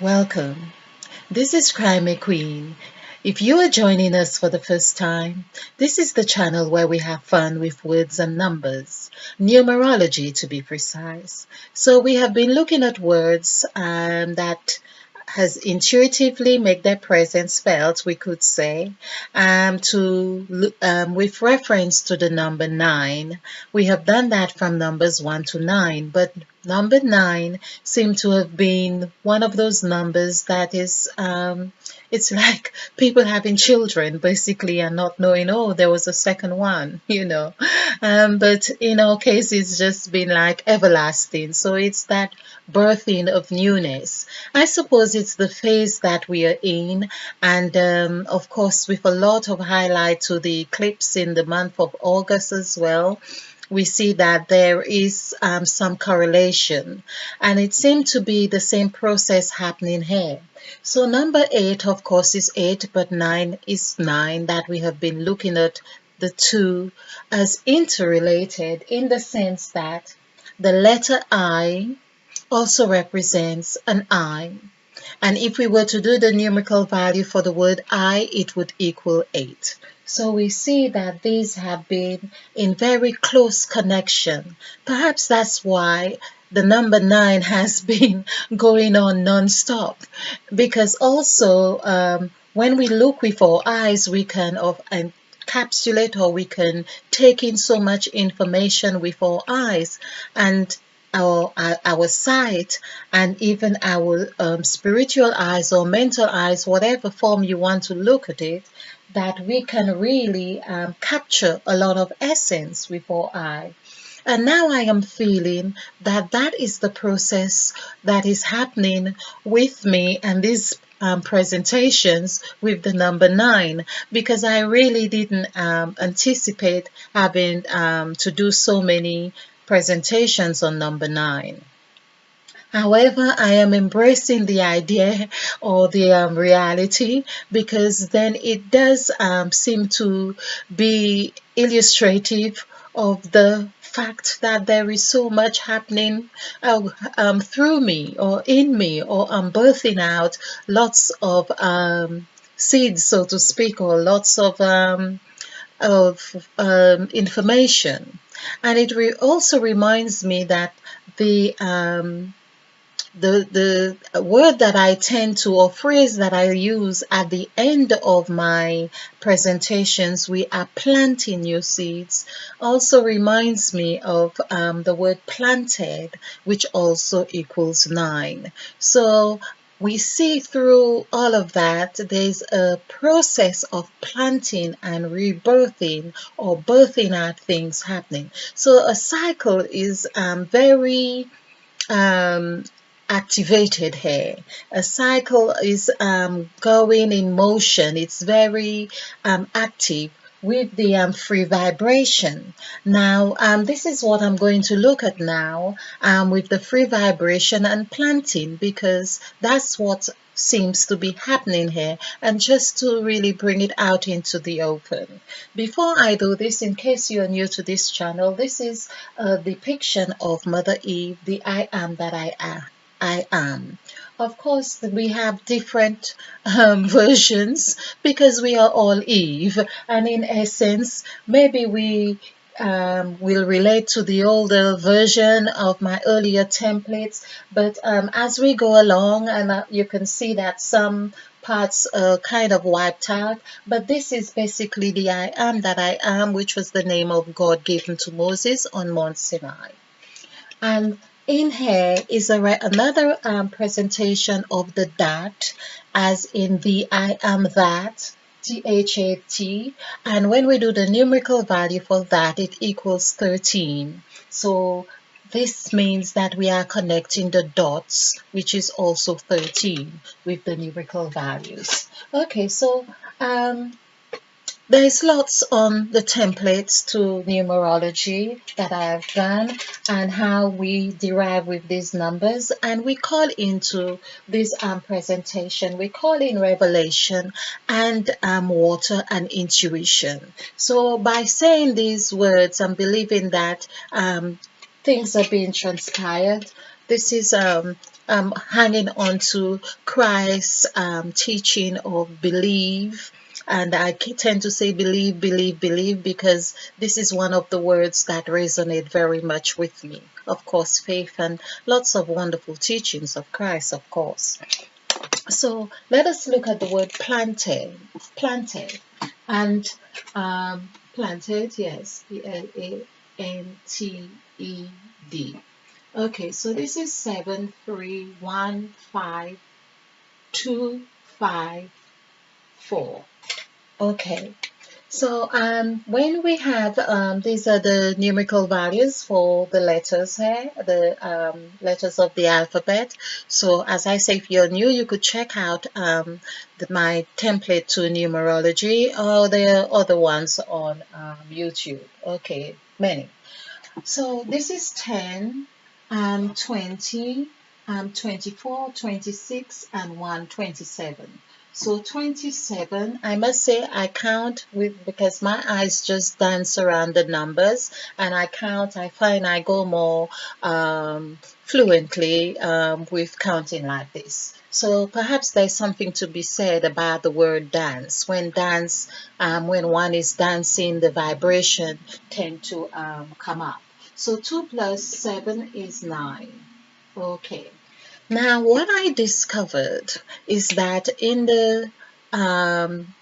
Welcome. This is Crime Queen. If you are joining us for the first time, this is the channel where we have fun with words and numbers, numerology to be precise. So we have been looking at words that has intuitively make their presence felt, we could say, with reference to the number 9. We have done that from numbers 1 to 9, but number 9 seemed to have been one of those numbers that is, it's like people having children basically and not knowing, oh, there was a second one, but in our case, it's just been like everlasting. So it's that birthing of newness. I suppose it's the phase that we are in, and of course, with a lot of highlight to the eclipse in the month of August as well, we see that there is some correlation, and it seemed to be the same process happening here. So number 8, of course, is 8, but 9 is 9, that we have been looking at the two as interrelated in the sense that the letter I also represents an I. And if we were to do the numerical value for the word I, it would equal 8. So we see that these have been in very close connection. Perhaps that's why the number 9 has been going on non-stop. Because also, when we look with our eyes, we can encapsulate, or we can take in so much information with our eyes, and our sight, and even our spiritual eyes or mental eyes, whatever form you want to look at it, that we can really capture a lot of essence with our eye. And now I am feeling that that is the process that is happening with me and these presentations with the number 9, because I really didn't anticipate having to do so many presentations on number 9. However, I am embracing the idea or the reality, because then it does seem to be illustrative of the fact that there is so much happening through me or in me, or I'm birthing out lots of seeds, so to speak, or lots of information. And it also reminds me that the word that I tend to, or phrase that I use at the end of my presentations, we are planting new seeds, also reminds me of the word planted, which also equals 9. So we see through all of that, there's a process of planting and rebirthing, or birthing out things happening. So a cycle is very activated here. A cycle is going in motion. It's very active with the free vibration. Now, this is what I'm going to look at now with the free vibration and planting, because that's what seems to be happening here, and just to really bring it out into the open. Before I do this, in case you're new to this channel, this is a depiction of Mother Eve, the I am that I am. Of course, we have different versions, because we are all Eve, and in essence, maybe we will relate to the older version of my earlier templates, but as we go along, and you can see that some parts are kind of wiped out, but this is basically the I am that I am, which was the name of God given to Moses on Mount Sinai. And in here is another presentation of the that, as in the I am that, THAT, and when we do the numerical value for that, it equals 13. So this means that we are connecting the dots, which is also 13, with the numerical values. Okay, so there's lots on the templates to numerology that I have done, and how we derive with these numbers, and we call into this presentation, we call in revelation and water and intuition. So by saying these words, I'm believing that things are being transpired, This is hanging on to Christ's teaching of believe. And I tend to say believe, believe, believe because this is one of the words that resonate very much with me. Of course, faith and lots of wonderful teachings of Christ, of course. So let us look at the word planted. Planted. And planted, yes, Planted. Okay, so this is 7315254. Okay, so when we have these are the numerical values for the letters here, the letters of the alphabet. So as I say, if you're new, you could check out my template to numerology or the other ones on YouTube. Okay, many. So this is 10, 20, 24, 26, and 127. So 27, I must say I count with because my eyes just dance around the numbers and I count, I find I go more fluently with counting like this. So perhaps there's something to be said about the word dance. When one is dancing, the vibration tend to come up. So 2 plus 7 is 9. Okay. Now, what I discovered is that in the um,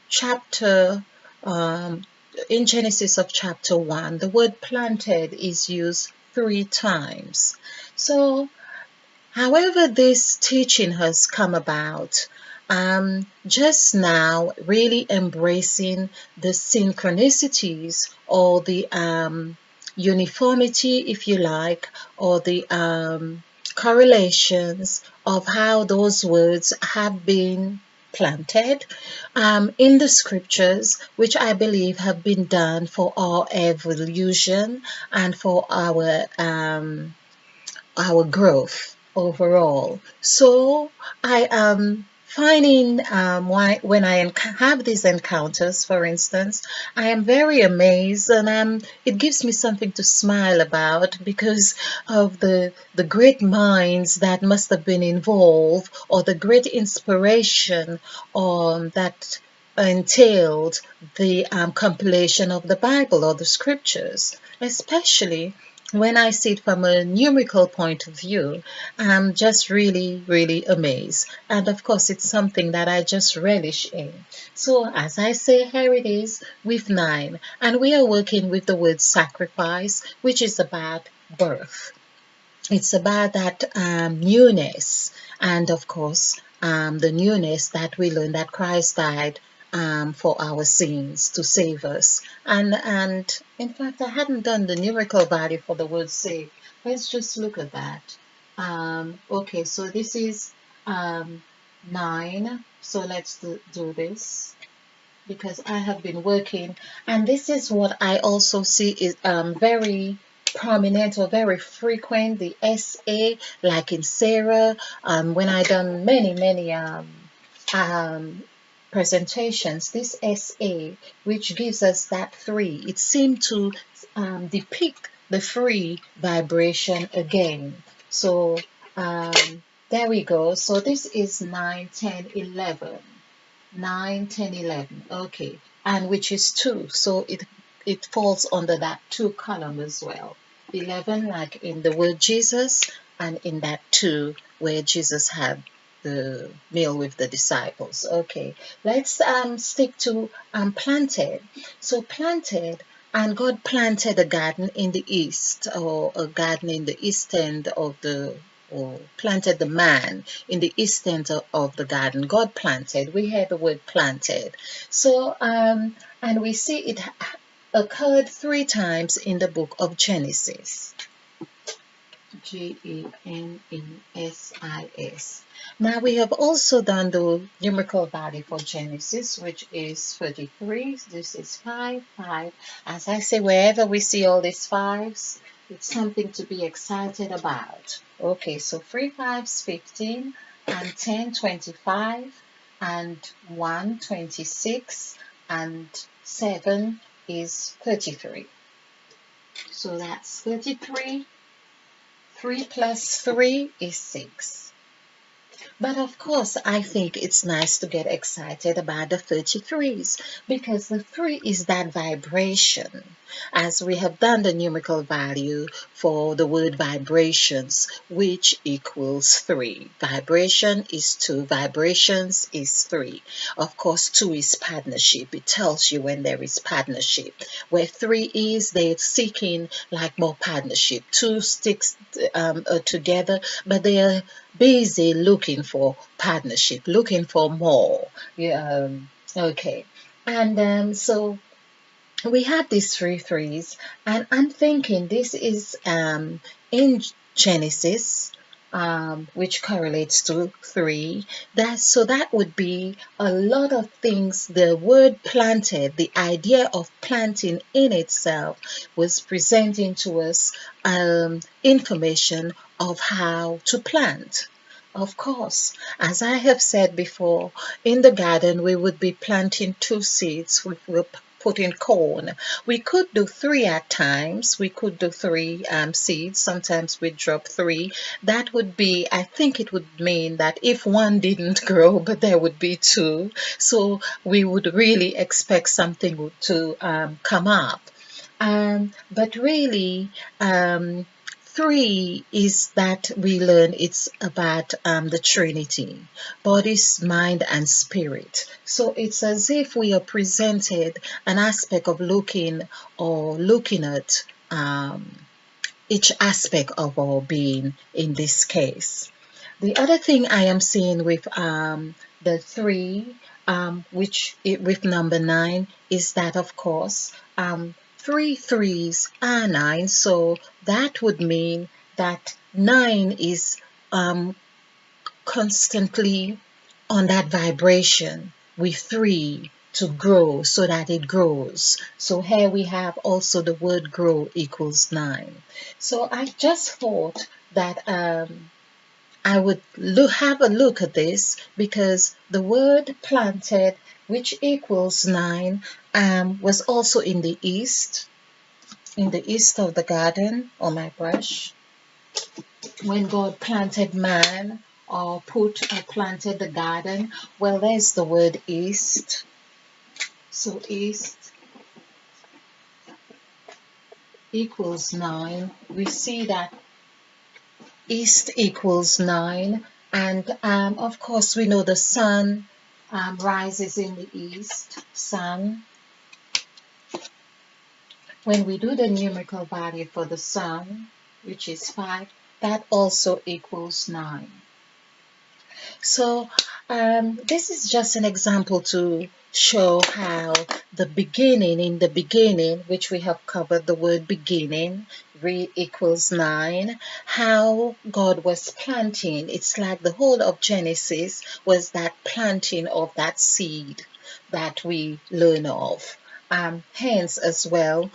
chapter, um, in Genesis of chapter 1, the word planted is used 3 times. So, however, this teaching has come about, just now really embracing the synchronicities or the uniformity, if you like, or the correlations of how those words have been planted in the scriptures, which I believe have been done for our evolution and for our growth overall. So I am finding when I have these encounters, for instance, I am very amazed and it gives me something to smile about because of the great minds that must have been involved or the great inspiration that entailed the compilation of the Bible or the scriptures, especially when I see it from a numerical point of view. I'm just really, really amazed. And of course, it's something that I just relish in. So, as I say, here it is with 9. And we are working with the word sacrifice, which is about birth. It's about that newness, and of course, the newness that we learn that Christ died for our sins to save us. And in fact, I hadn't done the numerical value for the word save. Let's just look at that. Okay, so this is 9. So let's do this because I have been working, and this is what I also see is very prominent or very frequent, the SA, like in Sarah, when I done many um, presentations, this SA, which gives us that 3, it seemed to depict the free vibration again. So there we go. So this is 9, 10, 11. 9, 10, 11. Okay. And which is 2. So it falls under that 2 column as well. 11, like in the word Jesus, and in that 2, where Jesus had the meal with the disciples. Okay. Let's stick to planted. So planted, and God planted a garden in the east, or a garden in the east end of the or planted the man in the east end of the garden. God planted. We hear the word planted. So, and we see it occurred 3 times in the book of Genesis. Genesis. Now we have also done the numerical value for Genesis, which is 33. This is 5, 5. As I say, wherever we see all these 5s, it's something to be excited about. Okay, so 3 5s, 15, and 10, 25, and 1, 26, and 7 is 33. So that's 33, 3 plus 3 is 6. But of course, I think it's nice to get excited about the 33s because the 3 is that vibration. As we have done the numerical value for the word vibrations, which equals 3. Vibration is 2, vibrations is 3. Of course, 2 is partnership. It tells you when there is partnership. Where 3 is, they're seeking like more partnership. 2 sticks together, but they are busy looking for partnership, looking for more. Yeah, okay. And so we have these three threes, and I'm thinking this is in Genesis, which correlates to 3. That would be a lot of things. The word planted, the idea of planting in itself, was presenting to us information of how to plant. Of course, as I have said before, in the garden we would be planting 2 seeds. We will put in corn. We could do 3 at times. We could do 3 seeds. Sometimes we drop 3. That would be, I think it would mean that if one didn't grow, but there would be 2. So we would really expect something to come up. But really, 3 is that we learn it's about the Trinity, bodies, mind, and spirit. So it's as if we are presented an aspect of looking at each aspect of our being in this case. The other thing I am seeing with the 3, with number 9, is that of course 3 threes are 9, so that would mean that 9 is constantly on that vibration with 3 to grow so that it grows. So here we have also the word grow equals 9. So I just thought that I would have a look at this because the word planted, which equals 9, was also in the east of the garden on my brush. When God planted man or planted the garden, well, there's the word east. So east equals 9. We see that east equals 9, and of course we know the sun rises in the east. Sun. When we do the numerical value for the sun, which is 5, that also equals 9. So this is just an example to show how in the beginning, which we have covered the word beginning, equals 9, how God was planting. It's like the whole of Genesis was that planting of that seed that we learn of. Hence, as well,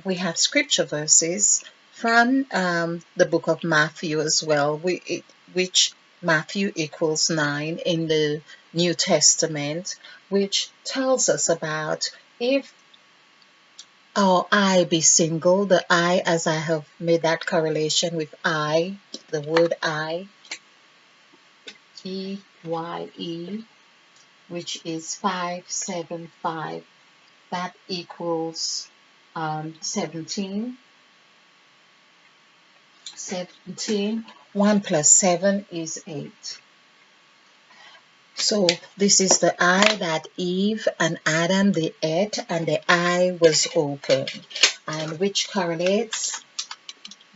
we have scripture verses from the book of Matthew as well, which Matthew equals 9 in the New Testament, which tells us about if our eye be single, the eye, as I have made that correlation with eye, the word eye, EYE, which is 575, that equals 17. 1 plus 7 is 8. So this is the eye that Eve and Adam they ate, and the eye was open, and which correlates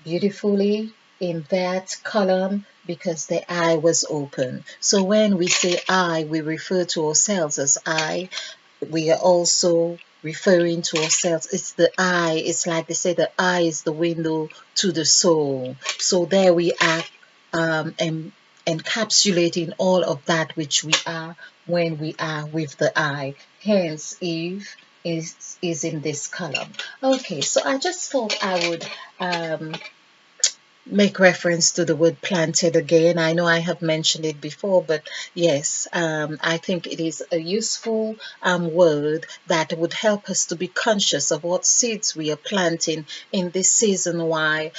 beautifully in that column because the eye was open. So when we say I, we refer to ourselves as I. We are also referring to ourselves. It's the eye. It's like they say the eye is the window to the soul. So there we are encapsulating all of that which we are when we are with the eye. Hence, Eve is in this column. Okay, so I just thought I would make reference to the word planted again. I know I have mentioned it before, but yes, I think it is a useful word that would help us to be conscious of what seeds we are planting in this season. Why,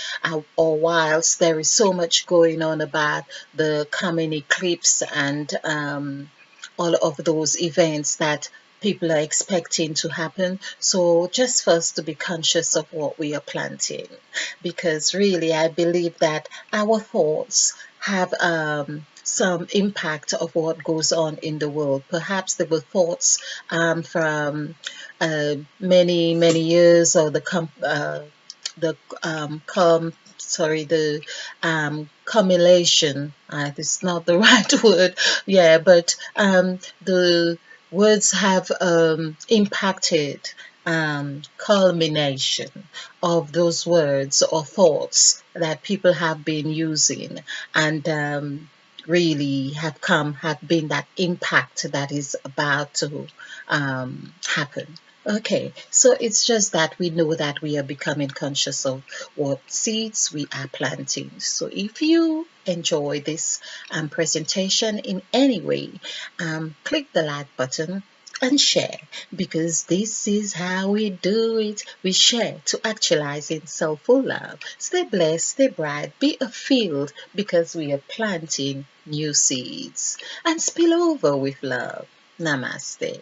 or whilst there is so much going on about the coming eclipse and all of those events that people are expecting to happen. So, just for us to be conscious of what we are planting, because really, I believe that our thoughts have some impact of what goes on in the world. Perhaps there were thoughts from many years, or the sorry, the cumulation. It's not the right word. Yeah, but the words have impacted culmination of those words or thoughts that people have been using, and really have been that impact that is about to happen. Okay, so it's just that we know that we are becoming conscious of what seeds we are planting. So if you enjoy this presentation in any way, click the like button and share, because this is how we do it. We share to actualizing soulful love. Stay blessed, stay bright, be a field, because we are planting new seeds, and spill over with love. Namaste.